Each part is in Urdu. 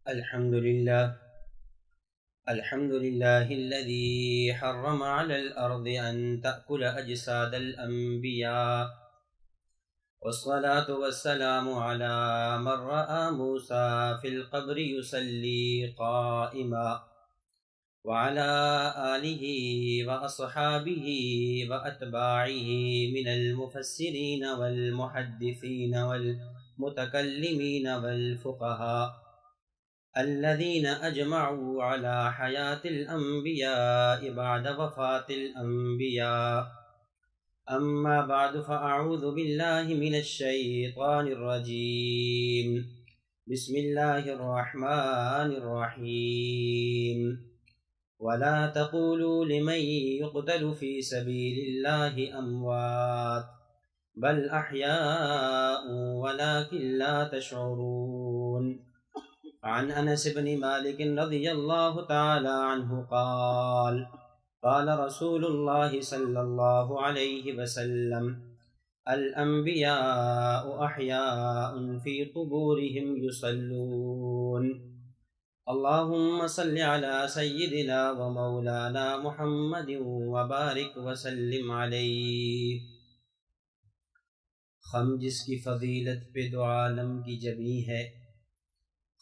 الحمد لله الحمد لله الذي حرم على الأرض أن تأكل أجساد الأنبياء، والصلاة والسلام على من رأى موسى في القبر يصلي قائما، وعلى آله وأصحابه وأتباعه من المفسرين والمحدثين والمتكلمين والفقهاء الذين أجمعوا على حياة الأنبياء بعد وفاة الأنبياء. أما بعد، فأعوذ بالله من الشيطان الرجيم. بسم الله الرحمن الرحيم. ولا تقولوا لمن يقتل في سبيل الله أموات بل أحياء ولكن لا تشعرون. عن أنس بن مالك رضي الله تعالى عنه قال: قال رسول الله صلى الله عليه وسلم: الأنبياء أحياء في قبورهم يصلون. اللهم صل على سيدنا ومولانا محمد وبارك وسلم عليه. خم جس کی فضیلت پہ دو عالم کی جبیں ہے،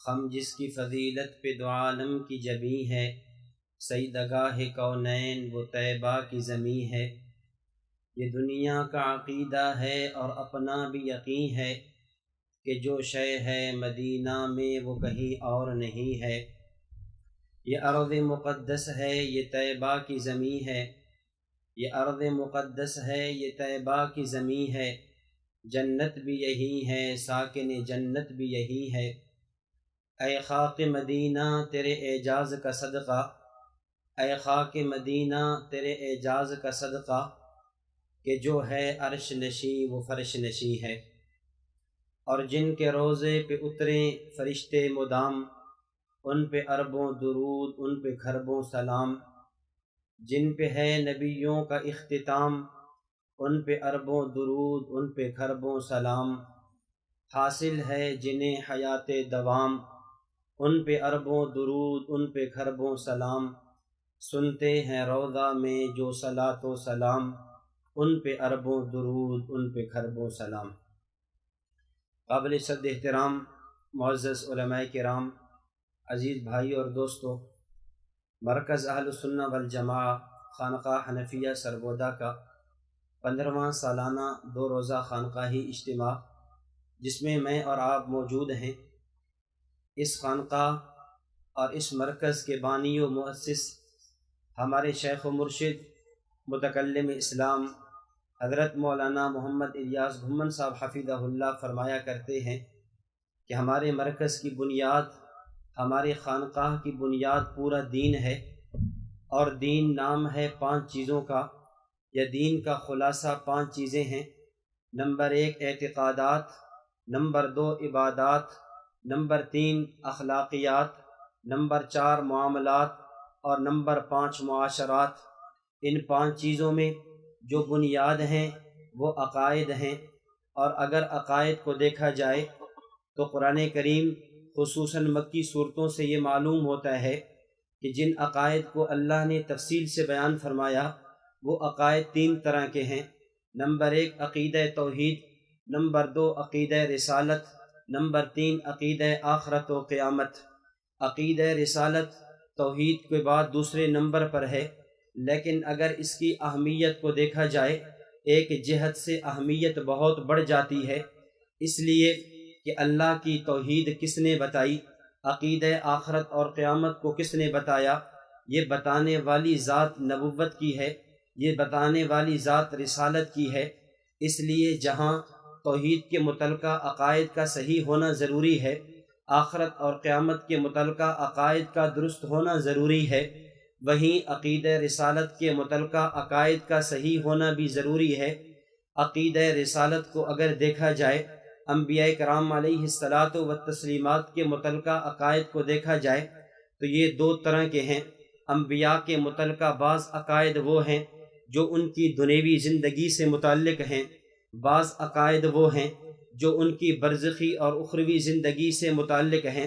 خم جس کی فضیلت پہ دو عالم کی جبیں ہے، سیدگاہ کونین وہ طیبہ کی زمیں ہے۔ یہ دنیا کا عقیدہ ہے اور اپنا بھی یقین ہے کہ جو شے ہے مدینہ میں وہ کہیں اور نہیں ہے۔ یہ ارض مقدس ہے، یہ طیبہ کی زمیں ہے، یہ ارض مقدس ہے، یہ طیبہ کی زمیں ہے۔ جنت بھی یہی ہے، ساکن جنت بھی یہی ہے۔ اے خاک مدینہ تیرے اعجاز کا صدقہ، اے خاک مدینہ تیرے اعجاز کا صدقہ، کہ جو ہے عرش نشیں وہ فرش نشیں ہے۔ اور جن کے روضے پہ اتریں فرشتے مدام، ان پہ اربوں درود ان پہ کھربوں سلام۔ جن پہ ہے نبیوں کا اختتام، ان پہ اربوں درود ان پہ کھربوں سلام۔ حاصل ہے جنہیں حیات دوام، ان پہ اربوں درود ان پہ کھربوں سلام۔ سنتے ہیں روضہ میں جو صلاۃ و سلام، ان پہ اربوں درود ان پہ کھربوں سلام۔ قابل صد احترام معزز علماء کرام، عزیز بھائی اور دوستو، مرکز اہل السنہ والجماعہ خانقاہ حنفیہ سرگودا کا 15واں سالانہ 2 روزہ خانقاہی اجتماع، جس میں میں اور آپ موجود ہیں، اس خانقاہ اور اس مرکز کے بانی و مؤسس ہمارے شیخ و مرشد متکلم اسلام حضرت مولانا محمد الیاس گھمن صاحب حفظہ اللہ فرمایا کرتے ہیں کہ ہمارے مرکز کی بنیاد، ہمارے خانقاہ کی بنیاد پورا دین ہے، اور دین نام ہے 5 چیزوں کا، یا دین کا خلاصہ 5 چیزیں ہیں۔ نمبر 1 اعتقادات، نمبر 2 عبادات، نمبر 3 اخلاقیات، نمبر 4 معاملات، اور نمبر 5 معاشرات۔ ان 5 چیزوں میں جو بنیاد ہیں وہ عقائد ہیں، اور اگر عقائد کو دیکھا جائے تو قرآن کریم خصوصاً مکی صورتوں سے یہ معلوم ہوتا ہے کہ جن عقائد کو اللہ نے تفصیل سے بیان فرمایا وہ عقائد 3 طرح کے ہیں۔ نمبر 1 عقیدہ توحید، نمبر 2 عقیدہ رسالت، نمبر 3 عقیدہ آخرت و قیامت۔ عقیدہ رسالت توحید کے بعد دوسرے نمبر پر ہے، لیکن اگر اس کی اہمیت کو دیکھا جائے ایک جہت سے اہمیت بہت بڑھ جاتی ہے، اس لیے کہ اللہ کی توحید کس نے بتائی، عقیدہ آخرت اور قیامت کو کس نے بتایا؟ یہ بتانے والی ذات نبوت کی ہے، یہ بتانے والی ذات رسالت کی ہے۔ اس لیے جہاں توحید کے متعلقہ عقائد کا صحیح ہونا ضروری ہے، آخرت اور قیامت کے متعلقہ عقائد کا درست ہونا ضروری ہے، وہیں عقیدہ رسالت کے متعلقہ عقائد کا صحیح ہونا بھی ضروری ہے۔ عقیدہ رسالت کو اگر دیکھا جائے، انبیاء کرام علیہ الصلاۃ والتسلیمات کے متعلقہ عقائد کو دیکھا جائے تو یہ 2 طرح کے ہیں۔ انبیاء کے متعلقہ بعض عقائد وہ ہیں جو ان کی دنیوی زندگی سے متعلق ہیں، بعض عقائد وہ ہیں جو ان کی برزخی اور اخروی زندگی سے متعلق ہیں۔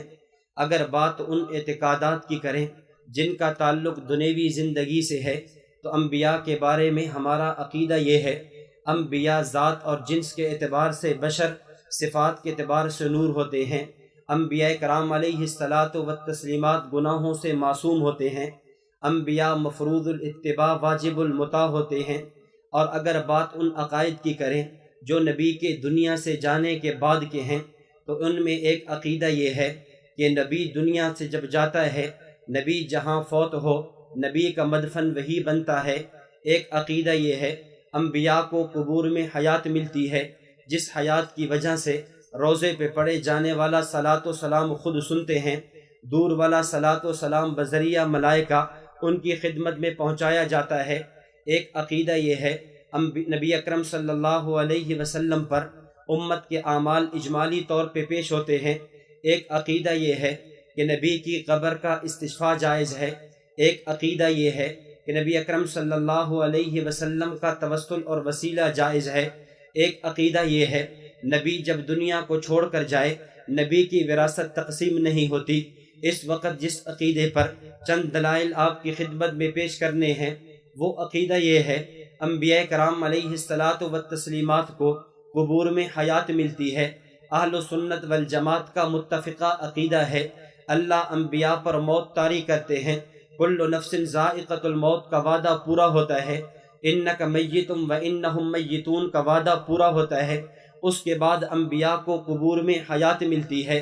اگر بات ان اعتقادات کی کریں جن کا تعلق دنیوی زندگی سے ہے تو انبیاء کے بارے میں ہمارا عقیدہ یہ ہے، انبیاء ذات اور جنس کے اعتبار سے بشر، صفات کے اعتبار سے نور ہوتے ہیں۔ انبیاء کرام علیہ الصلاۃ والتسلیمات گناہوں سے معصوم ہوتے ہیں۔ انبیاء مفروض الاتباع واجب المطاع ہوتے ہیں۔ اور اگر بات ان عقائد کی کریں جو نبی کے دنیا سے جانے کے بعد کے ہیں تو ان میں ایک عقیدہ یہ ہے کہ نبی دنیا سے جب جاتا ہے، نبی جہاں فوت ہو، نبی کا مدفن وہی بنتا ہے۔ ایک عقیدہ یہ ہے انبیاء کو قبور میں حیات ملتی ہے، جس حیات کی وجہ سے روضے پہ پڑھے جانے والا صلاۃ و سلام خود سنتے ہیں، دور والا صلاۃ و سلام بذریعہ ملائکہ ان کی خدمت میں پہنچایا جاتا ہے۔ ایک عقیدہ یہ ہے نبی اکرم صلی اللہ علیہ وسلم پر امت کے اعمال اجمالی طور پہ پیش ہوتے ہیں۔ ایک عقیدہ یہ ہے کہ نبی کی قبر کا استشفاء جائز ہے۔ ایک عقیدہ یہ ہے کہ نبی اکرم صلی اللہ علیہ وسلم کا توسل اور وسیلہ جائز ہے۔ ایک عقیدہ یہ ہے نبی جب دنیا کو چھوڑ کر جائے، نبی کی وراثت تقسیم نہیں ہوتی۔ اس وقت جس عقیدے پر چند دلائل آپ کی خدمت میں پیش کرنے ہیں، وہ عقیدہ یہ ہے انبیاء کرام علیہ الصلاۃ والتسلیمات کو قبور میں حیات ملتی ہے۔ اہل سنت والجماعت کا متفقہ عقیدہ ہے اللہ انبیاء پر موت طاری کرتے ہیں۔ کل نفس ذائقۃ الموت کا وعدہ پورا ہوتا ہے۔ انک میت و انہم میتون کا وعدہ پورا ہوتا ہے۔ اس کے بعد انبیاء کو قبور میں حیات ملتی ہے۔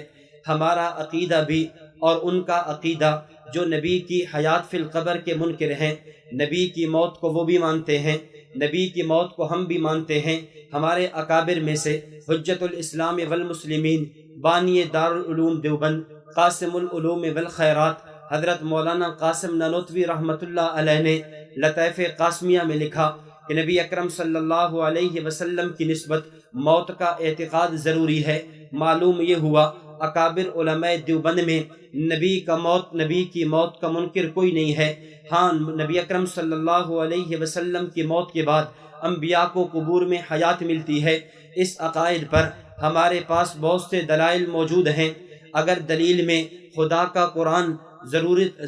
ہمارا عقیدہ بھی اور ان کا عقیدہ جو نبی کی حیات فی القبر کے منکر ہیں، نبی کی موت کو وہ بھی مانتے ہیں، نبی کی موت کو ہم بھی مانتے ہیں۔ ہمارے اکابر میں سے حجت الاسلام والمسلمین، بانی دارالعلوم دیوبند، قاسم العلوم والخیرات، حضرت مولانا قاسم نانوتوی رحمۃ اللہ علیہ نے لطائف قاسمیہ میں لکھا کہ نبی اکرم صلی اللہ علیہ وسلم کی نسبت موت کا اعتقاد ضروری ہے۔ معلوم یہ ہوا اکابر علماء دیوبند میں نبی کی موت کا منکر کوئی نہیں ہے۔ ہاں، نبی اکرم صلی اللہ علیہ وسلم کی موت کے بعد انبیاء کو قبور میں حیات ملتی ہے۔ اس عقائد پر ہمارے پاس بہت سے دلائل موجود ہیں۔ اگر دلیل میں خدا کا قرآن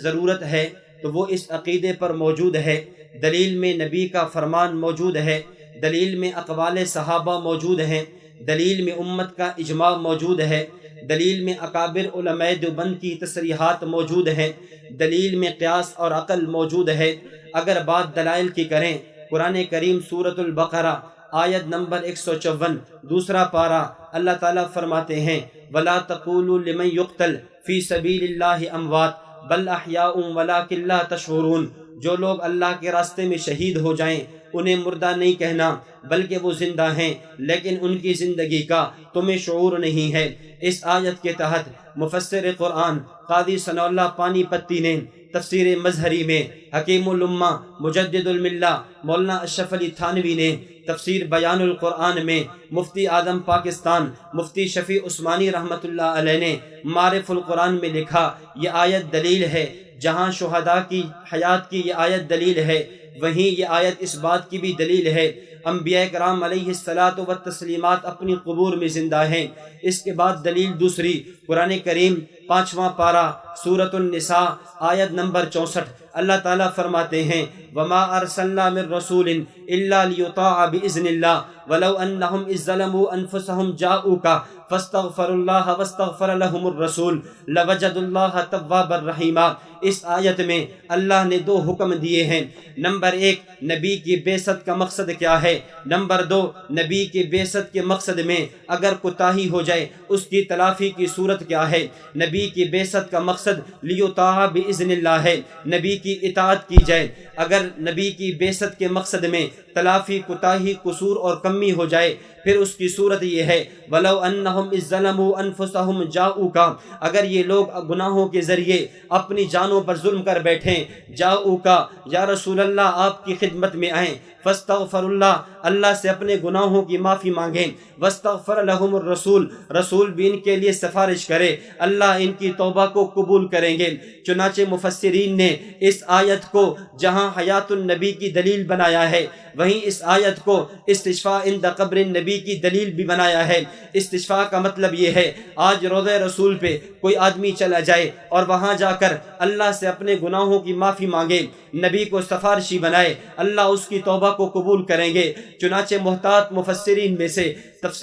ضرورت ہے تو وہ اس عقیدے پر موجود ہے۔ دلیل میں نبی کا فرمان موجود ہے، دلیل میں اقوال صحابہ موجود ہیں، دلیل میں امت کا اجماع موجود ہے، دلیل میں اکابر علماء دیوبند کی تصریحات موجود ہیں، دلیل میں قیاس اور عقل موجود ہے۔ اگر بات دلائل کی کریں، قرآن کریم سورۃ البقرہ آیت نمبر 154 دوسرا پارہ، اللہ تعالیٰ فرماتے ہیں وَلَا تَقُولُوا لِمَنْ يُقْتَلْ فِي سَبِيلِ اللَّهِ أَمْوَاتٌ بَلْ أَحْيَاءٌ وَلَٰكِن لَا تَشْعُرُونَ۔ جو لوگ اللہ کے راستے میں شہید ہو جائیں انہیں مردہ نہیں کہنا، بلکہ وہ زندہ ہیں، لیکن ان کی زندگی کا تمہیں شعور نہیں ہے۔ اس آیت کے تحت مفسر قرآن قاضی ثناء اللہ پانی پتی نے تفسیر مظہری میں، حکیم الامہ مجدد الملہ مولانا اشرف علی تھانوی نے تفسیر بیان القرآن میں، مفتی اعظم پاکستان مفتی شفیع عثمانی رحمۃ اللہ علیہ نے معارف القرآن میں لکھا یہ آیت دلیل ہے۔ جہاں شہداء کی حیات کی یہ آیت دلیل ہے، وہیں یہ آیت اس بات کی بھی دلیل ہے انبیاء کرام علیہ الصلاۃ والتسلیمات اپنی قبور میں زندہ ہیں۔ اس کے بعد دلیل دوسری، قرآن کریم 5واں پارہ سورۃ النساء آیت نمبر 64، اللہ تعالیٰ فرماتے ہیں وَمَا أَرْسَلْنَا مِن رَّسُولٍ إِلَّا لِيُطَاعَ بِإِذْنِ اللَّهِ وَلَوْ أَنَّهُمْ إِذ ظَّلَمُوا أَنفُسَهُمْ جَاءُوكَ فَاسْتَغْفَرُوا اللَّهَ وَاسْتَغْفَرَ لَهُمُ الرَّسُولُ لَوَجَدُوا اللَّهَ تَوَّابًا رَّحِيمًا۔ اس آیت میں اللہ نے دو حکم دیے ہیں۔ نمبر 1، نبی کی بعثت کا مقصد کیا ہے؟ نمبر 2، نبی کی بعثت کے مقصد میں اگر کوتاہی ہو جائے اس کی تلافی کی صورت کیا ہے؟ نبی کی بعثت کا مقصد لیطاع باذن اللہ ہے، نبی کی اطاعت کی جائے۔ اگر نبی کی بعثت کے مقصد میں تلافی، کوتاہی، قصور اور کمی ہو جائے پھر اس کی صورت یہ ہے وَلَوْ أَنَّهُمْ إِذ ظَّلَمُوا أَنفُسَهُمْ جَاءُوكَ، اگر یہ لوگ گناہوں کے ذریعے اپنی جانوں پر ظلم کر بیٹھیں، جاءوكَ یا رسول اللہ آپ کی خدمت میں آئیں، فاستغفر اللہ سے اپنے گناہوں کی معافی مانگیں، واستغفر لہم الرسول رسول بھی ان کے لیے سفارش کرے، اللہ ان کی توبہ کو قبول کریں گے۔ چنانچہ مفسرین نے اس آیت کو جہاں حیات النبی کی دلیل بنایا ہے، وہیں اس آیت کو استشفاء عند قبر النبی کی دلیل بھی بنایا ہے۔ استشفاء کا مطلب یہ ہے آج روضہ رسول پہ کوئی آدمی چلا جائے اور وہاں جا کر اللہ سے اپنے گناہوں کی معافی مانگے، نبی کو سفارشی بنائے، اللہ اس کی توبہ کو قبول کریں گے۔ چنانچہ محتاط مفسرین میں سے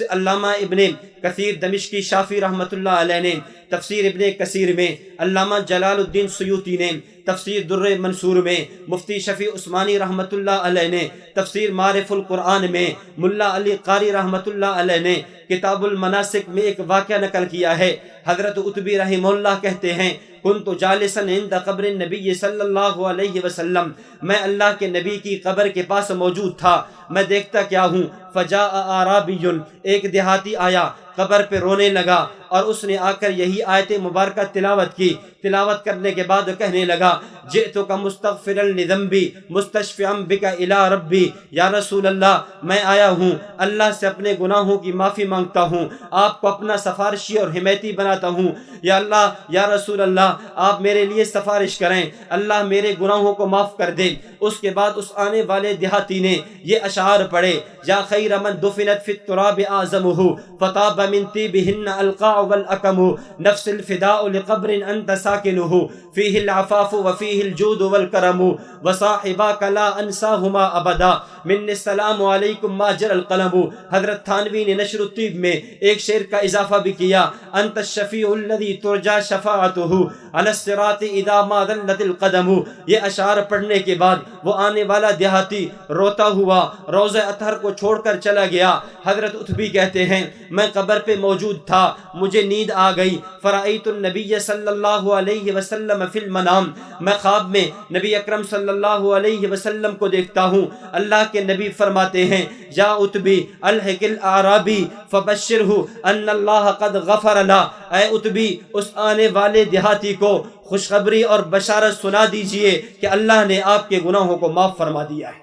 علامہ ابن کثیر دمشقی شافی رحمۃ اللہ علیہ نے تفسیر ابن کثیر میں، علامہ جلال الدین سیوطی نے تفسیر در منصور میں، مفتی شفیع عثمانی رحمۃ اللہ علیہ نے تفسیر معارف القرآن میں، ملا علی قاری رحمۃ اللہ علیہ نے کتاب المناسک میں ایک واقعہ نقل کیا ہے۔ حضرت عتبی رحمہ اللہ کہتے ہیں کنت جالسا عند قبر النبی صلی اللہ علیہ وسلم، میں اللہ کے نبی کی قبر کے پاس موجود تھا، میں دیکھتا کیا ہوں، فجاء اعرابی، ایک دیہاتی آیا، قبر پہ رونے لگا اور اس نے آ کر یہی آیت مبارکہ تلاوت کی۔ تلاوت کرنے کے بعد کہنے لگا جئتک مستغفرا لذنبی مستشفعا بک الی ربی، یا رسول اللہ میں آیا ہوں اللہ سے اپنے گناہوں کی معافی مانگتا ہوں، آپ کو اپنا سفارشی اور حمایتی بناتا ہوں، یا اللہ یا رسول اللہ آپ میرے لیے سفارش کریں، اللہ میرے گناہوں کو معاف کر دے۔ اس کے بعد اس آنے والے دیہاتی نے یہ اشعار پڑھے، یا خیر من دفنت فی التراب اعظمہ فطاب من طیبہن القاع والاکم، نفس الفداء لقبر انت ساکنہ فیہ العفاف وفیہ الجود والکرم، وصاحباک لا انساہما ابدا من السلام علیکم ما جر القلم۔ حضرت تھانوی نے نشر الطیب میں ایک شعر کا اضافہ بھی کیا، انت الشفیع الذی ترجا شفاعتہ علی الصراط اذا ما ذلت القدم۔ یہ اشعار پڑھنے کے بعد وہ آنے والا دیہاتی روتا ہوا روضہ اطہر کو چھوڑ کر چلا گیا۔ حضرت عتبی کہتے ہیں میں قبر پہ موجود تھا، مجھے نیند آ گئی، فرأیت النبی صلی اللہ علیہ وسلم فی المنام، میں خواب میں نبی اکرم صلی اللہ علیہ وسلم کو دیکھتا ہوں۔ اللہ کے نبی فرماتے ہیں یا عتبی الحق الاعرابی فبشرہ ان اللہ قد غفر لا، اے عتبی اس آنے والے دیہاتی کو خوشخبری اور بشارت سنا دیجئے کہ اللہ نے آپ کے گناہوں کو معاف فرما دیا ہے۔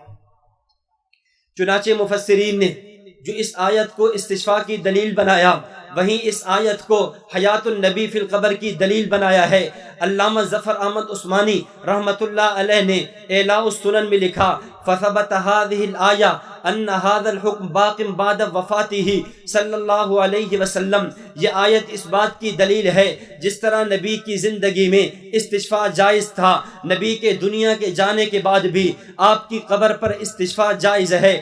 چنانچہ مفسرین نے جو اس آیت کو استشفاء کی دلیل بنایا، وہیں اس آیت کو حیات النبی فی القبر کی دلیل بنایا ہے۔ علامہ ظفر احمد عثمانی رحمۃ اللہ علیہ نے اعلاء السنن میں لکھا فثبت هذه الآية ان هذا الحكم باق بعد وفاته صلی اللہ علیہ وسلم، یہ آیت اس بات کی دلیل ہے جس طرح نبی کی زندگی میں استشفاء جائز تھا، نبی کے دنیا کے جانے کے بعد بھی آپ کی قبر پر استشفاء جائز ہے۔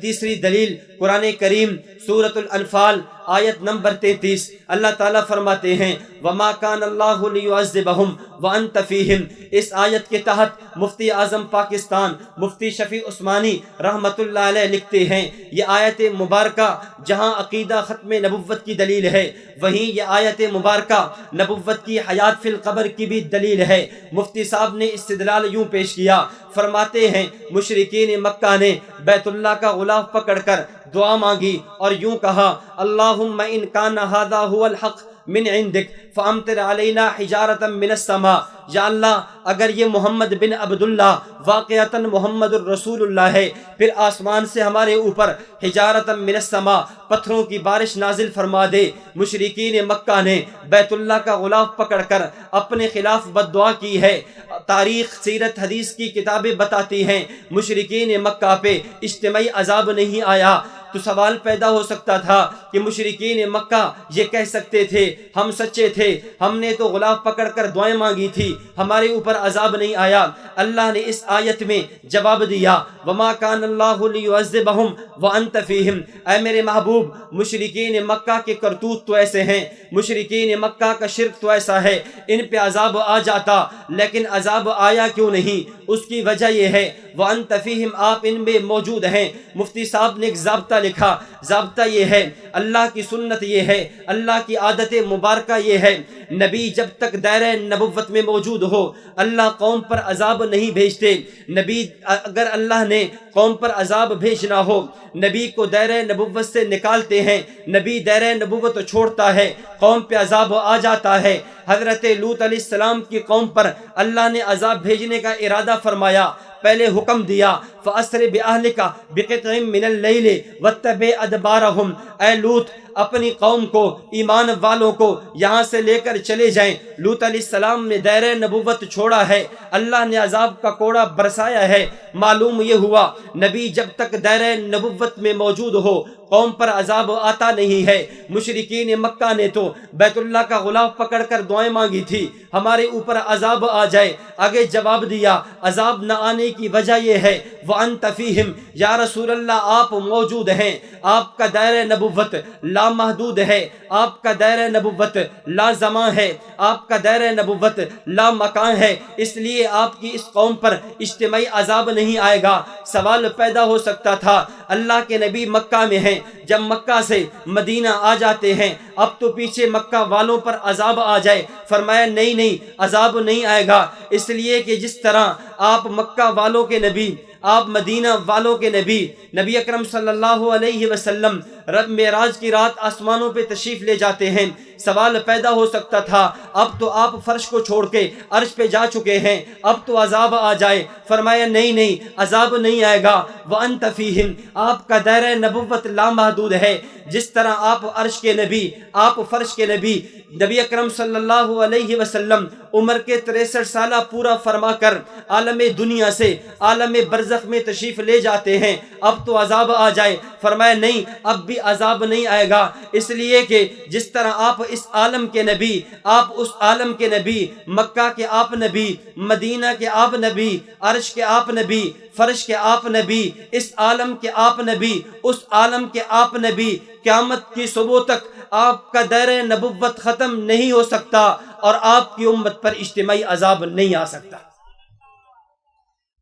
تیسری دلیل قرآن کریم سورۃ الانفال آیت نمبر 33، اللہ تعالیٰ فرماتے ہیں وما کان اللہ لیعذبہم وانت فیہم۔ اس آیت کے تحت مفتی اعظم پاکستان مفتی شفیع عثمانی رحمۃ اللہ علیہ لکھتے ہیں یہ آیت مبارکہ جہاں عقیدہ ختم نبوت کی دلیل ہے، وہیں یہ آیت مبارکہ نبوت کی حیات فی القبر کی بھی دلیل ہے۔ مفتی صاحب نے استدلال یوں پیش کیا، فرماتے ہیں مشرکین مکہ نے بیت اللہ کا غلاف پکڑ کر دعا مانگی اور یوں کہا اللہم ان کان ھذا ھو الحق من عندک فامطر علینا حجارۃ من السماء، یا اللہ اگر یہ محمد بن عبداللہ واقعتاً محمد الرسول اللہ ہے پھر آسمان سے ہمارے اوپر حجارۃ من السماء پتھروں کی بارش نازل فرما دے۔ مشرکین مکہ نے بیت اللہ کا غلاف پکڑ کر اپنے خلاف بد دعا کی ہے۔ تاریخ سیرت حدیث کی کتابیں بتاتی ہیں مشرکین مکہ پہ اجتماعی عذاب نہیں آیا۔ تو سوال پیدا ہو سکتا تھا کہ مشرکین مکہ یہ کہہ سکتے تھے ہم سچے تھے، ہم نے تو غلاف پکڑ کر دعائیں مانگی تھی، ہمارے اوپر عذاب نہیں آیا۔ اللہ نے اس آیت میں جواب دیا وما کان اللہ لیعذبہم وانت فیہم، اے میرے محبوب مشرکین مکہ کے کرتوت تو ایسے ہیں، مشرکین مکہ کا شرک تو ایسا ہے، ان پہ عذاب آ جاتا لیکن عذاب آیا کیوں نہیں؟ اس کی وجہ یہ ہے وانت فیہم، آپ ان میں موجود ہیں۔ مفتی صاحب نے ایک ضابطہ لکھا، ضابطہ یہ ہے اللہ کی سنت یہ ہے، اللہ کی عادت مبارکہ یہ ہے، نبی جب تک دائرہ نبوت میں موجود ہو اللہ قوم پر عذاب نہیں بھیجتے۔ نبی اگر اللہ نے قوم پر عذاب بھیجنا ہو نبی کو دائرہ نبوت سے نکالتے ہیں، نبی دائرہ نبوت چھوڑتا ہے، قوم پہ عذاب آ جاتا ہے۔ حضرت لوط علیہ السلام کی قوم پر اللہ نے عذاب بھیجنے کا ارادہ فرمایا، پہلے حکم دیا فَأَسْرِ بِأَهْلِكَ بِقِطْعٍ مِّنَ اللَّيْلِ وَاتَّبِعْ أَدْبَارَهُمْ، اے لوط اپنی قوم کو، ایمان والوں کو یہاں سے لے کر چلے جائیں۔ لوط علیہ السلام نے دائرہ نبوت چھوڑا ہے، اللہ نے عذاب کا کوڑا برسایا ہے۔ معلوم یہ ہوا نبی جب تک دائرہ نبوت میں موجود ہو قوم پر عذاب آتا نہیں ہے۔ مشرکین مکہ نے تو بیت اللہ کا غلاف پکڑ کر دعائیں مانگی تھی ہمارے اوپر عذاب آ جائے، آگے جواب دیا عذاب نہ آنے کی وجہ یہ ہے وَأَنْتَ فِيهِمْ، یا رسول اللہ آپ موجود ہیں، آپ کا دائرہ نبوت لامحدود ہے، آپ کا دائرہ نبوت لا زمان ہے، آپ کا دائرہ نبوت لا مکان ہے، اس لیے آپ کی اس قوم پر اجتماعی عذاب نہیں آئے گا۔ سوال پیدا ہو سکتا تھا اللہ کے نبی مکہ میں ہیں، جب مکہ سے مدینہ آ جاتے ہیں اب تو پیچھے مکہ والوں پر عذاب آ جائے۔ فرمایا نہیں عذاب نہیں آئے گا، اس لیے کہ جس طرح آپ مکہ والوں کے نبی، آپ مدینہ والوں کے نبی، نبی اکرم صلی اللہ علیہ وسلم رب معراج کی رات آسمانوں پہ تشریف لے جاتے ہیں۔ سوال پیدا ہو سکتا تھا اب تو آپ فرش کو چھوڑ کے عرش پہ جا چکے ہیں، اب تو عذاب آ جائے۔ فرمایا نہیں عذاب نہیں آئے گا۔ وَأَنْتَ فِيهِمْ، آپ کا دائرہ نبوت لامحدود ہے، جس طرح آپ عرش کے نبی، آپ فرش کے نبی، نبی اکرم صلی اللہ علیہ وسلم عمر کے 63 سالہ پورا فرما کر عالم دنیا سے عالم برزخ میں تشریف لے جاتے ہیں، اب تو عذاب آ جائے۔ فرمایا نہیں اب بھی عذاب نہیں آئے گا، اس لیے کہ جس طرح آپ اس عالم کے نبی، آپ اس عالم کے نبی، مکہ کے آپ نبی، مدینہ کے آپ نبی، عرش کے آپ نبی، فرش کے آپ نبی، اس عالم کے آپ نبی، اس عالم کے آپ نبی، قیامت کی صبح تک آپ کا دائرہ نبوت ختم نہیں ہو سکتا اور آپ کی امت پر اجتماعی عذاب نہیں آ سکتا۔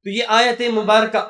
تو یہ آیت مبارکہ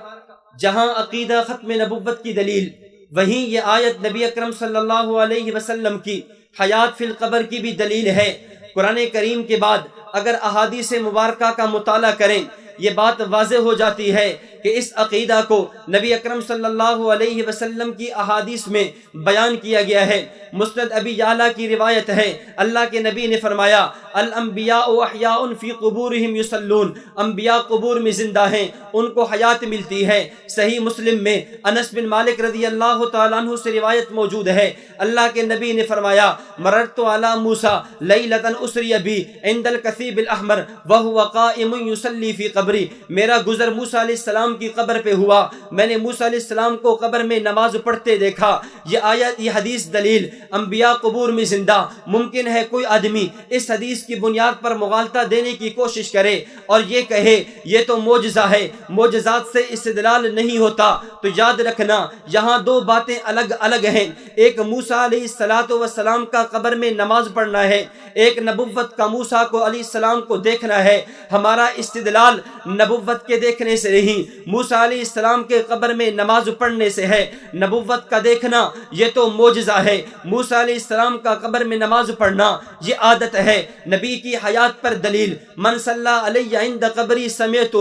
جہاں عقیدہ ختم نبوت کی دلیل، وہیں یہ آیت نبی اکرم صلی اللہ علیہ وسلم کی حیات فی القبر کی بھی دلیل ہے۔ قرآن کریم کے بعد اگر احادیث مبارکہ کا مطالعہ کریں یہ بات واضح ہو جاتی ہے کہ اس عقیدہ کو نبی اکرم صلی اللہ علیہ وسلم کی احادیث میں بیان کیا گیا ہے۔ مسند ابی یعلا کی روایت ہے، اللہ کے نبی نے فرمایا الانبیاء احیاء فی قبورہم یصلون، انبیاء قبور میں زندہ ہیں، ان کو حیات ملتی ہے۔ صحیح مسلم میں انس بن مالک رضی اللہ تعالیٰ عنہ سے روایت موجود ہے، اللہ کے نبی نے فرمایا مررت علی موسیٰ لیلۃ اسری بی عند الکثیب الاحمر وہو قائم یصلی فی قبری، میرا گزر موسیٰ علیہ السلام کی قبر پہ ہوا، میں نے موسیٰ علیہ السلام کو قبر میں نماز پڑھتے دیکھا۔ یہ آیت، یہ حدیث دلیل انبیاء قبور میں زندہ۔ ممکن ہے کوئی آدمی اس حدیث کی بنیاد پر مغالطہ دینے کی کوشش کرے اور یہ کہے یہ تو معجزہ ہے، معجزات سے استدلال نہیں ہوتا، تو یاد رکھنا یہاں دو باتیں الگ الگ ہیں۔ ایک موسیٰ علیہ السلام کا قبر میں نماز پڑھنا ہے، ایک نبوت کا موسیٰ کو علیہ السلام کو دیکھنا ہے۔ ہمارا استدلال نبوت کے دیکھنے سے نہیں، موسیٰ علیہ السلام کے قبر میں نماز پڑھنے سے ہے۔ نبوت کا دیکھنا یہ تو معجزہ ہے، موسیٰ علیہ السلام کا قبر میں نماز پڑھنا یہ عادت ہے۔ نبی کی حیات پر دلیل من صلی علیہ عند قبری سمعتہ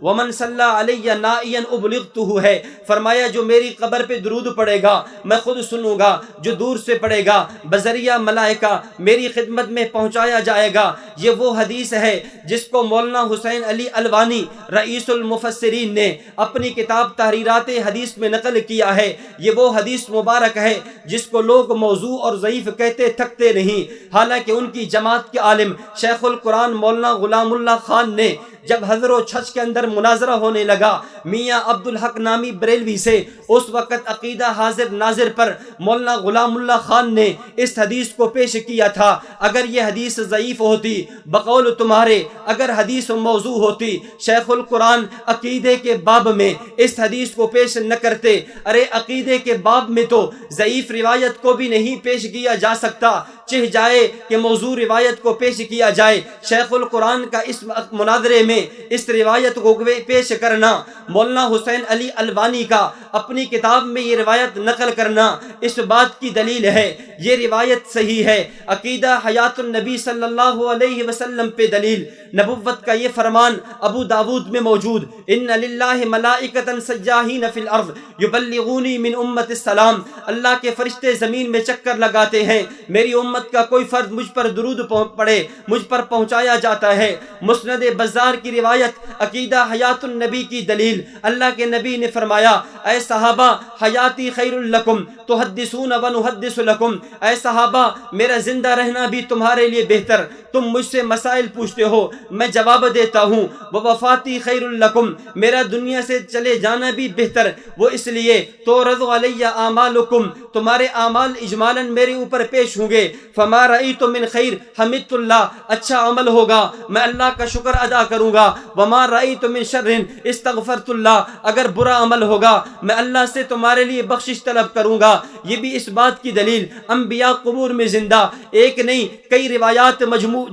ومن صلی علیہ نائیا ابلغتہ ہے۔ فرمایا جو میری قبر پہ درود پڑے گا میں خود سنوں گا، جو دور سے پڑے گا بذریعہ ملائکہ میری خدمت میں پہنچایا جائے گا۔ یہ وہ حدیث ہے جس کو مولانا حسین علی الوانی رئیس المفسرین نے اپنی کتاب تحریرات حدیث میں نقل کیا ہے۔ یہ وہ حدیث مبارک ہے جس کو لوگ موضوع اور ضعیف کہتے تھکتے نہیں، حالانکہ ان کی جماعت کے عالم شیخ القرآن مولانا غلام اللہ خان نے جب حضر و چھچ کے اندر مناظرہ ہونے لگا میاں عبدالحق نامی بریلوی سے، اس وقت عقیدہ حاضر ناظر پر مولانا غلام اللہ خان نے اس حدیث کو پیش کیا تھا۔ اگر یہ حدیث ضعیف ہوتی بقول تمہارے، اگر حدیث موضوع ہوتی، شیخ القرآن عقیدے کے باب میں اس حدیث کو پیش نہ کرتے۔ ارے عقیدے کے باب میں تو ضعیف روایت کو بھی نہیں پیش کیا جا سکتا، چہ جائے کہ موضوع روایت کو پیش کیا جائے۔ شیخ القرآن کا اس مناظرے میں اس روایت کو پیش کرنا، مولانا حسین علی الوانی کا اپنی کتاب میں یہ روایت نقل کرنا اس بات کی دلیل ہے یہ روایت صحیح ہے۔ عقیدہ حیات النبی صلی اللہ علیہ وسلم پہ دلیل نبوت کا یہ فرمان ابو داود میں موجود، ان للہ ملائکۃ سیاحین فی الارض یبلغونی من امت السلام، اللہ کے فرشتے زمین میں چکر لگاتے ہیں میری امت امت کا کوئی فرد مجھ پر درود پڑھے مجھ پر پہنچایا جاتا ہے۔ مسند بزار کی روایت عقیدہ حیات النبی کی دلیل، اللہ کے نبی نے فرمایا اے صحابہ حیاتی خیر لکم تحدثون ونحدث لکم، اے صحابہ میرا زندہ رہنا بھی تمہارے لیے بہتر، تم مجھ سے مسائل پوچھتے ہو میں جواب دیتا ہوں، ووفاتی خیر لکم، میرا دنیا سے چلے جانا بھی بہتر، وہ اس لیے تورد علی اعمالکم، تمہارے اعمال اجمالاً میرے اوپر پیش ہوں گے، فما رأیت من خیر حمدت اللہ، اچھا عمل ہوگا میں اللہ کا شکر ادا کروں گا، وما رأیت من شر استغفرت اللہ، اگر برا عمل ہوگا میں اللہ سے تمہارے لیے بخشش طلب کروں گا۔ یہ بھی اس بات کی دلیل انبیاء قبور میں زندہ، ایک نہیں کئی روایات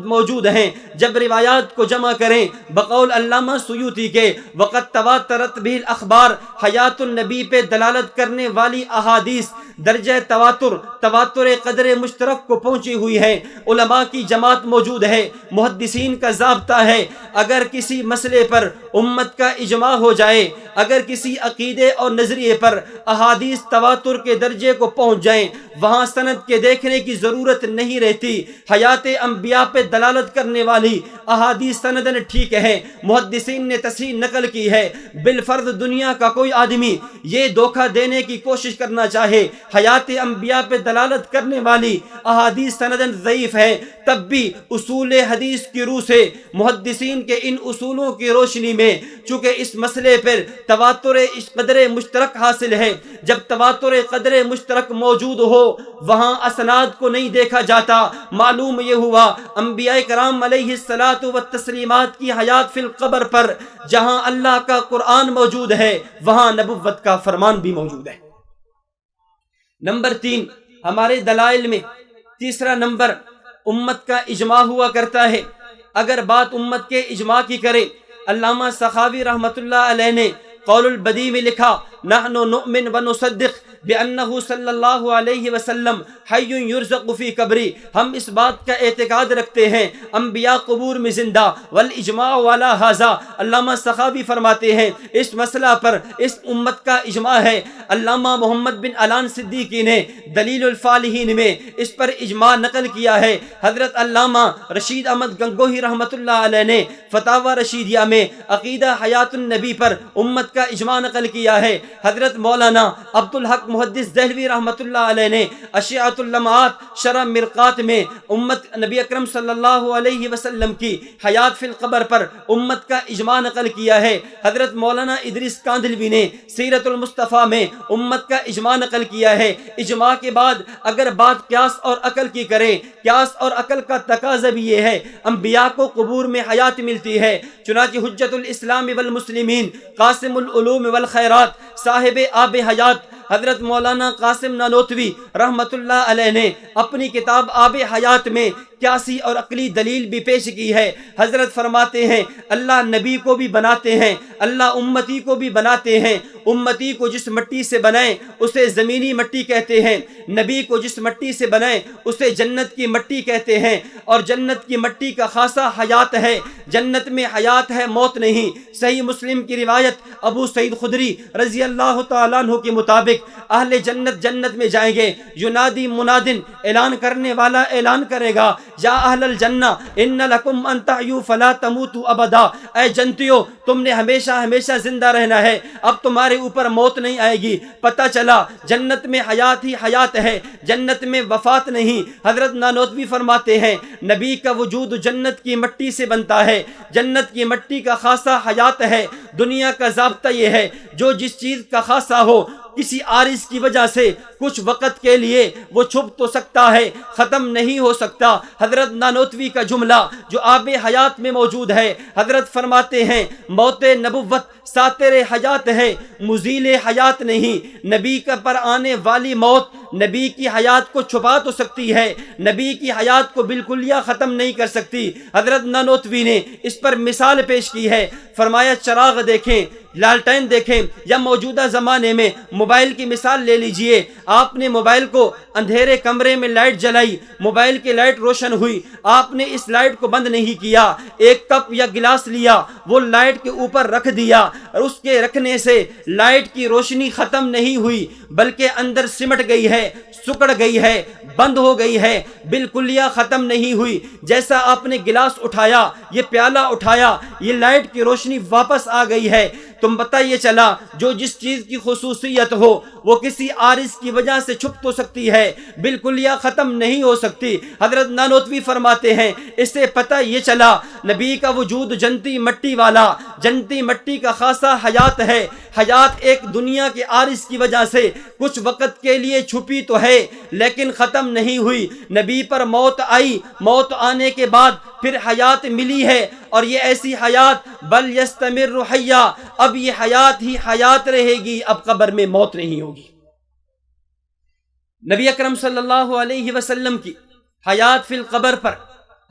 موجود ہیں، جب روایات کو جمع کریں بقول علامہ سیوطی کے وقت تواترت بھی الاخبار، حیات النبی پہ دلالت کرنے والی احادیث درجہ تواتر قدر مشترک کو پہنچی ہوئی ہے، علماء کی جماعت موجود ہے، محدثین کا ضابطہ ہے اگر کسی مسئلے پر امت کا اجماع ہو جائے، اگر کسی عقیدے اور نظریے پر احادیث تواتر کے درجے کو پہنچ جائیں وہاں سند کے دیکھنے کی ضرورت نہیں رہتی، حیات انبیاء پہ دلالت کرنے والی احادیث سندن ٹھیک ہے، محدثین نے تصحیح نقل کی ہے، بالفرض دنیا کا کوئی آدمی یہ دھوکہ دینے کی کوشش کرنا چاہے حیات انبیاء پہ دلالت کرنے والی احادیث سندن ضعیف ہے، تب بھی اصول حدیث کی روح سے محدثین کے ان اصولوں کی روشنی میں چونکہ اس مسئلے پر تواتر قدر مشترک حاصل ہے، جب تواتر قدر مشترک موجود ہو وہاں اسناد کو نہیں دیکھا جاتا، معلوم یہ ہوا انبیاء کرام علیہ الصلاۃ والتسلیمات کی حیات فی القبر پر جہاں اللہ کا قرآن موجود ہے وہاں نبوت کا فرمان بھی موجود ہے۔ نمبر 3 ہمارے دلائل میں تیسرا نمبر امت کا اجماع ہوا کرتا ہے۔ اگر بات امت کے اجماع کی کرے، علامہ سخاوی رحمۃ اللہ علیہ نے قول البدیع میں لکھا نحن نؤمن ونصدق بأنه صلی اللہ علیہ وسلم حی یرزق فی قبری، ہم اس بات کا اعتقاد رکھتے ہیں انبیاء قبور میں زندہ، والاجماع علی ھذا، علامہ سخاوی فرماتے ہیں اس مسئلہ پر اس امت کا اجماع ہے۔ علامہ محمد بن علان صدیقی نے دلیل الفالحین میں اس پر اجماع نقل کیا ہے۔ حضرت علامہ رشید احمد گنگوہی رحمۃ اللہ علیہ نے فتاوی رشیدیہ میں عقیدہ حیات النبی پر امت کا اجماع نقل کیا ہے۔ حضرت مولانا عبدالحق محدث دہلوی رحمۃ اللہ علیہ نے اشعۃ اللمعات شرح مرقات میں امت نبی اکرم صلی اللہ علیہ وسلم کی حیات فی القبر پر امت کا اجماع نقل کیا ہے۔ حضرت مولانا ادریس کاندھلوی نے سیرت المصطفیٰ میں امت کا اجماع نقل کیا ہے۔ اجماع کے بعد اگر بات قیاس اور عقل کی کریں، قیاس اور عقل کا تقاضا بھی یہ ہے انبیاء کو قبور میں حیات ملتی ہے، چنانچہ حجت الاسلام والمسلمین قاسم العلوم والخیرات صاحب آب حیات حضرت مولانا قاسم نانوتوی رحمۃ اللہ علیہ نے اپنی کتاب آب حیات میں قیاسی اور عقلی دلیل بھی پیش کی ہے۔ حضرت فرماتے ہیں اللہ نبی کو بھی بناتے ہیں، اللہ امتی کو بھی بناتے ہیں، امتی کو جس مٹی سے بنائیں اسے زمینی مٹی کہتے ہیں، نبی کو جس مٹی سے بنائیں اسے جنت کی مٹی کہتے ہیں، اور جنت کی مٹی کا خاصہ حیات ہے، جنت میں حیات ہے موت نہیں۔ صحیح مسلم کی روایت ابو سعید خدری رضی اللہ تعالیٰ عنہ کے مطابق اہل جنت جنت میں جائیں گے، ینادی منادن، اعلان کرنے والا اعلان کرے گا یا اہل الجنہ ان لکم ان تحیوا فلا تموتوا ابدا، اے جنتیو تم نے ہمیشہ ہمیشہ زندہ رہنا ہے، اب تمہارے اوپر موت نہیں آئے گی۔ پتہ چلا جنت میں حیات ہی حیات ہے، جنت میں وفات نہیں۔ حضرت نانوتوی فرماتے ہیں نبی کا وجود جنت کی مٹی سے بنتا ہے، جنت کی مٹی کا خاصہ حیات ہے۔ دنیا کا ضابطہ یہ ہے جو جس چیز کا خاصہ ہو کسی عارض کی وجہ سے کچھ وقت کے لیے وہ چھپ تو سکتا ہے، ختم نہیں ہو سکتا۔ حضرت نانوتوی کا جملہ جو آب حیات میں موجود ہے، حضرت فرماتے ہیں موت نبوت ساتر حیات ہے، مزیل حیات نہیں۔ نبی کا پر آنے والی موت نبی کی حیات کو چھپا تو سکتی ہے، نبی کی حیات کو بالکلیہ ختم نہیں کر سکتی۔ حضرت نانوتوی نے اس پر مثال پیش کی ہے، فرمایا چراغ دیکھیں، لالٹین دیکھیں یا موجودہ زمانے میں موبائل کی مثال لے لیجئے، آپ نے موبائل کو اندھیرے کمرے میں لائٹ جلائی، موبائل کی لائٹ روشن ہوئی، آپ نے اس لائٹ کو بند نہیں کیا، ایک کپ یا گلاس لیا، وہ لائٹ کے اوپر رکھ دیا، اور اس کے رکھنے سے لائٹ کی روشنی ختم نہیں ہوئی بلکہ اندر سمٹ گئی ہے، سکڑ گئی ہے، بند ہو گئی ہے، بالکلیہ ختم نہیں ہوئی۔ جیسا آپ نے گلاس اٹھایا، یہ پیالہ اٹھایا، یہ لائٹ کی روشنی واپس آ گئی ہے۔ تم پتہ یہ چلا جو جس چیز کی خصوصیت ہو وہ کسی عارض کی وجہ سے چھپ تو سکتی ہے، بالکلیہ ختم نہیں ہو سکتی۔ حضرت نانوتوی فرماتے ہیں اس سے پتہ یہ چلا نبی کا وجود جنتی مٹی والا، جنتی مٹی کا خاصہ حیات ہے، حیات ایک دنیا کے عارض کی وجہ سے کچھ وقت کے لیے چھپی تو ہے لیکن ختم نہیں ہوئی۔ نبی پر موت آئی، موت آنے کے بعد پھر حیات ملی ہے، اور یہ ایسی حیات بل یستمر حیا، اب یہ حیات ہی حیات رہے گی، اب قبر میں موت نہیں ہوگی۔ نبی اکرم صلی اللہ علیہ وسلم کی حیات فی القبر پر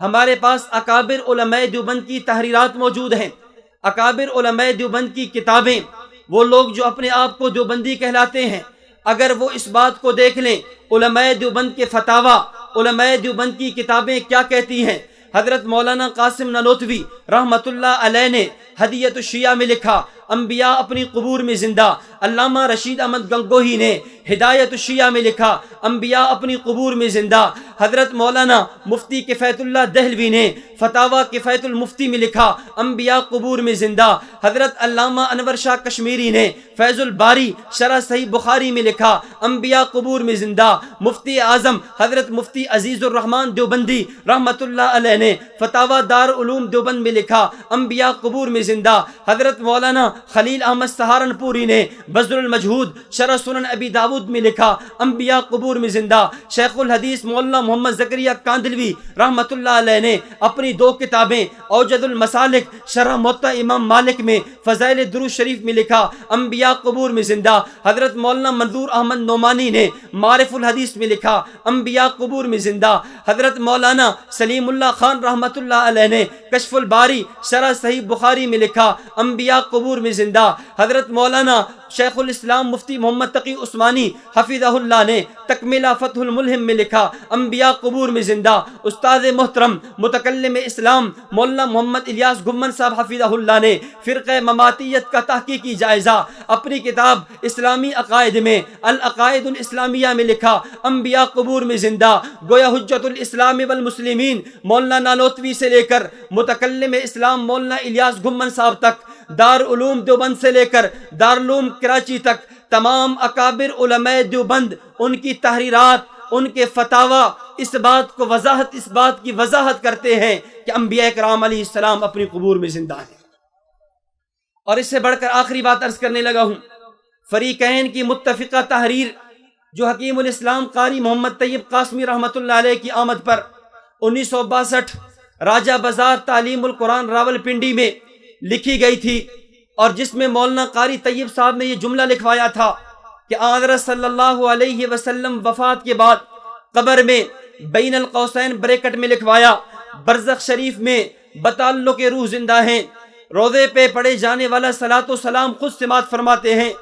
ہمارے پاس اکابر علماء دیوبند کی تحریرات موجود ہیں، اکابر علماء دیوبند کی کتابیں۔ وہ لوگ جو اپنے آپ کو دیوبندی کہلاتے ہیں، اگر وہ اس بات کو دیکھ لیں علماء دیوبند کے فتاوی، علماء دیوبند کی کتابیں کیا کہتی ہیں۔ حضرت مولانا قاسم نانوتوی رحمت اللہ علیہ نے ہدیۃ الشیعہ میں لکھا انبیاء اپنی قبور میں زندہ۔ علامہ رشید احمد گنگوہی نے ہدایت الشیعہ میں لکھا انبیاء اپنی قبور میں زندہ۔ حضرت مولانا مفتی کفایت اللہ دہلوی نے فتاوی کفایت المفتی میں لکھا انبیاء قبور میں زندہ۔ حضرت علامہ انور شاہ کشمیری نے فیض الباری شرح صحیح بخاری میں لکھا انبیاء قبور میں زندہ۔ مفتی اعظم حضرت مفتی عزیز الرحمن دیوبندی رحمت اللہ علیہ نے فتاوی دار علوم دیوبند میں لکھا انبیاء قبور میں زندہ۔ حضرت مولانا خلیل احمد سہارنپوری نے بذل المجہود شرح سنن ابی داود میں لکھا انبیاء قبور میں زندہ۔ شیخ الحدیث مولانا محمد زکریہ کاندلوی رحمت اللہ علیہ نے اپنی دو کتابیں اوجد المسالک شرح موطا امام مالک میں فضائل درود شریف میں لکھا انبیاء قبور میں زندہ۔ حضرت مولانا منظور احمد نعمانی نے معرف الحدیث میں لکھا انبیاء قبور میں زندہ۔ حضرت مولانا سلیم اللہ خان رحمت اللہ علیہ نے کشف الباری شرح صحیح بخاری میں لکھا انبیاء قبور میں زندہ۔ حضرت مولانا شیخ الاسلام مفتی محمد تقی عثمانی حفظہ اللہ نے تکملہ فتح الملہم میں لکھا انبیاء قبور میں زندہ۔ استاد محترم متکلم اسلام مولانا محمد الیاس گھمن صاحب حفظہ اللہ نے فرقہ مماتیت کا تحقیقی جائزہ اپنی کتاب اسلامی عقائد میں العقائد الاسلامیہ میں لکھا انبیاء قبور میں زندہ۔ گویا حجت الاسلام والمسلمین مولانا نانوتوی سے لے کر متکلم اسلام مولانا الیاس گھمن صاحب تک، دار علوم دیوبند سے لے کر دارالعلوم کراچی تک، تمام اکابر علماء دیوبند ان کی تحریرات، ان کے فتاوی اس بات کی وضاحت کرتے ہیں کہ انبیاء کرام علیہ السلام اپنی قبور میں زندہ ہیں۔ اور اس سے بڑھ کر آخری بات عرض کرنے لگا ہوں، فریقین کی متفقہ تحریر جو حکیم الاسلام قاری محمد طیب قاسمی رحمت اللہ علیہ کی آمد پر 1962 راجہ بازار تعلیم القرآن راول پنڈی میں لکھی گئی تھی، اور جس میں مولانا قاری طیب صاحب نے یہ جملہ لکھوایا تھا کہ حضرت صلی اللہ علیہ وسلم وفات کے بعد قبر میں بین القوسین بریکٹ میں لکھوایا برزخ شریف میں بتعلق روح زندہ ہیں۔ روضے پہ پڑھے جانے والا صلاۃ و سلام خود سماعت فرماتے ہیں،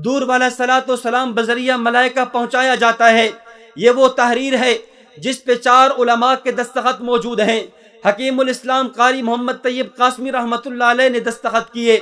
دور والا صلاۃ و سلام بذریعہ ملائکہ پہنچایا جاتا ہے۔ یہ وہ تحریر ہے جس پہ 4 علماء کے دستخط موجود ہیں۔ حکیم الاسلام قاری محمد طیب قاسمی رحمت اللہ علیہ نے دستخط کیے،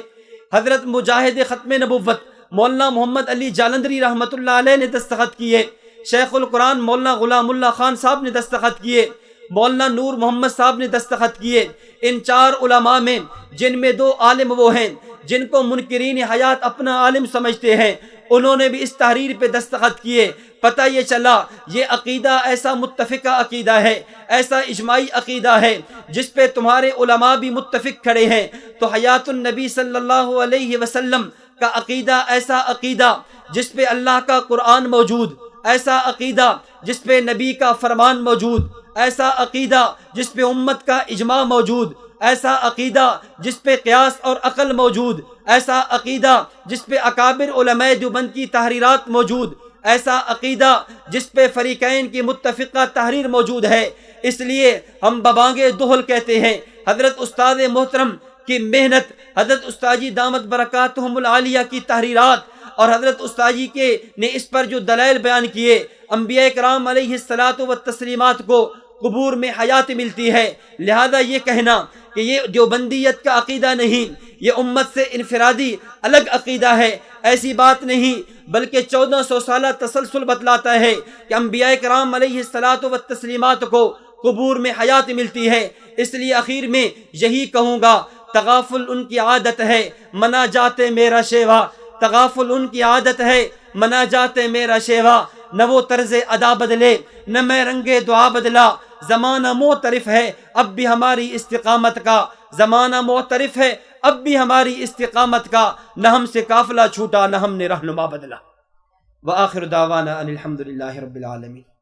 حضرت مجاہد ختم نبوت مولانا محمد علی جالندری رحمت اللہ علیہ نے دستخط کیے، شیخ القرآن مولانا غلام اللہ خان صاحب نے دستخط کیے، مولانا نور محمد صاحب نے دستخط کیے۔ ان 4 علماء میں جن میں 2 عالم وہ ہیں جن کو منکرین حیات اپنا عالم سمجھتے ہیں، انہوں نے بھی اس تحریر پہ دستخط کیے۔ پتہ یہ چلا یہ عقیدہ ایسا متفقہ عقیدہ ہے، ایسا اجماعی عقیدہ ہے جس پہ تمہارے علماء بھی متفق کھڑے ہیں۔ تو حیات النبی صلی اللہ علیہ وسلم کا عقیدہ ایسا عقیدہ جس پہ اللہ کا قرآن موجود، ایسا عقیدہ جس پہ نبی کا فرمان موجود، ایسا عقیدہ جس پہ امت کا اجماع موجود، ایسا عقیدہ جس پہ قیاس اور عقل موجود، ایسا عقیدہ جس پہ اکابر علماء دیوبند کی تحریرات موجود، ایسا عقیدہ جس پہ فریقین کی متفقہ تحریر موجود ہے۔ اس لیے ہم ببانگ دہل کہتے ہیں، حضرت استاد محترم کی محنت، حضرت استاد جی دامت برکاتہم العالیہ کی تحریرات اور حضرت استاد جی کے نے اس پر جو دلائل بیان کیے، انبیاء کرام علیہ الصلاۃ والتسلیمات کو قبور میں حیات ملتی ہے۔ لہذا یہ کہنا کہ یہ دیوبندیت کا عقیدہ نہیں، یہ امت سے انفرادی الگ عقیدہ ہے، ایسی بات نہیں، بلکہ 1400 سالہ تسلسل بتلاتا ہے کہ انبیاء کرام علیہ الصلاۃ والتسلیمات کو قبور میں حیات ملتی ہے۔ اس لیے آخر میں یہی کہوں گا، تغافل ان کی عادت ہے، مناجات میرا شیوا، تغافل ان کی عادت ہے، مناجات میرا شیوا، نہ وہ طرز ادا بدلے نہ میں رنگ دعا بدلا، زمانہ معترف ہے اب بھی ہماری استقامت کا، زمانہ معترف ہے اب بھی ہماری استقامت کا، نہ ہم سے قافلہ چھوٹا نہ ہم نے رہنما بدلا۔ وآخر دعوانا ان الحمد للہ رب العالمین۔